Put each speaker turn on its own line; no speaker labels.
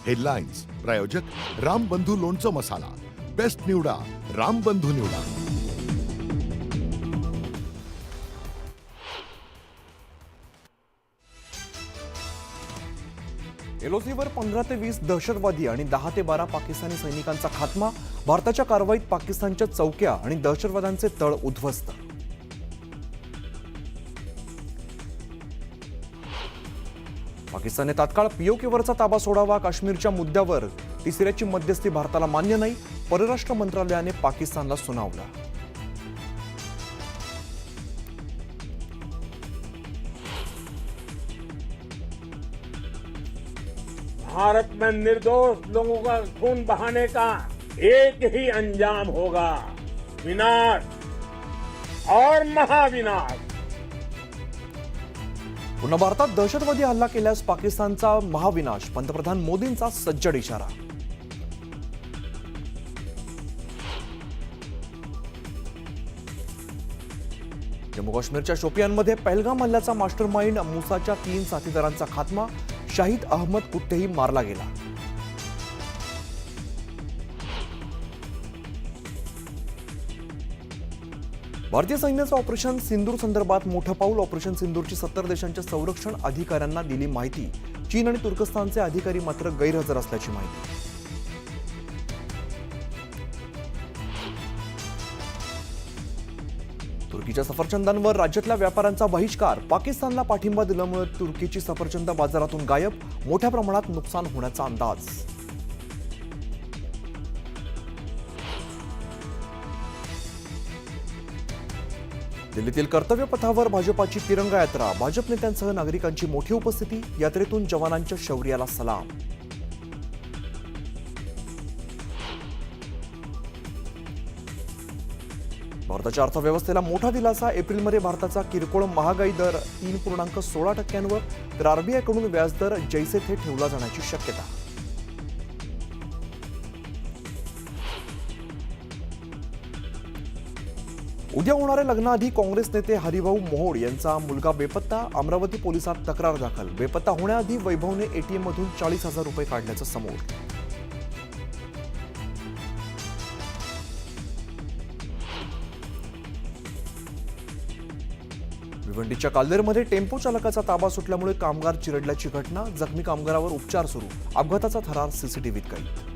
Headlines प्रायोजक रामबंधू लोणचं मसाला. Best निवडा, रामबंधू निवडा.
एलओसीवर 15 ते 20 दहशतवादी आणि 10 ते 12 पाकिस्तानी सैनिकांचा खात्मा. भारताच्या कारवाईत पाकिस्तानच्या चौक्या आणि दहशतवाद्यांचे तळ उद्ध्वस्त. पाकिस्तानने तात्काळ पीओकेवरचा ताबा सोडावा. काश्मीरच्या मुद्द्यावर तिसऱ्याची मध्यस्थी भारताला मान्य नाही. परराष्ट्र मंत्रालयाने पाकिस्तानला सुनावलं.
भारत में निर्दोष लोगों का खून बहाने का एक ही अंजाम होगा, विनाश और महाविनाश.
पुन्हा भारतात दहशतवादी हल्ला केल्यास पाकिस्तानचा महाविनाश. पंतप्रधान मोदींचा सज्जड इशारा. जम्मू काश्मीरच्या शोपियानमध्ये पहलगाम हल्ल्याचा मास्टरमाइंड मुसाच्या 3 साथीदारांचा खात्मा. शाहिद अहमद कुठेही मारला गेला. भारतीय सैन्याचं ऑपरेशन सिंदूर संदर्भात मोठं पाऊल. ऑपरेशन सिंदूरची 70 देशांच्या संरक्षण अधिकाऱ्यांना दिली माहिती. चीन आणि तुर्कस्तानचे अधिकारी मात्र गैरहजर असल्याची माहिती. तुर्कीच्या सफरचंदांवर राज्यातल्या व्यापाऱ्यांचा बहिष्कार. पाकिस्तानला पाठिंबा दिल्यामुळे तुर्कीची सफरचंद बाजारातून गायब. मोठ्या प्रमाणात नुकसान होण्याचा अंदाज. दिल्लीतील कर्तव्य पथावर भाजपाची तिरंगा यात्रा. भाजप नेत्यांसह नागरिकांची मोठी उपस्थिती. यात्रेतून जवानांच्या शौर्याला सलाम. भारताच्या अर्थव्यवस्थेला मोठा दिलासा. एप्रिलमध्ये भारताचा किरकोळ महागाई दर 3.16% तर आरबीआयकडून व्याजदर जैसे थे ठेवला जाण्याची शक्यता. उद्या होणाऱ्या लग्नाआधी काँग्रेस नेते हरिभाऊ मोहोड यांचा मुलगा बेपत्ता. अमरावती पोलिसात तक्रार दाखल. बेपत्ता होण्याआधी वैभवने एटीएम मधून 40,000 रुपये काढल्याचं समोर. भिवंडीच्या काल्देरमध्ये टेम्पो चालकाचा ताबा सुटल्यामुळे कामगार चिरडल्याची घटना. जखमी कामगारावर उपचार सुरू. अपघाताचा थरार सीसीटीव्हीत कैद.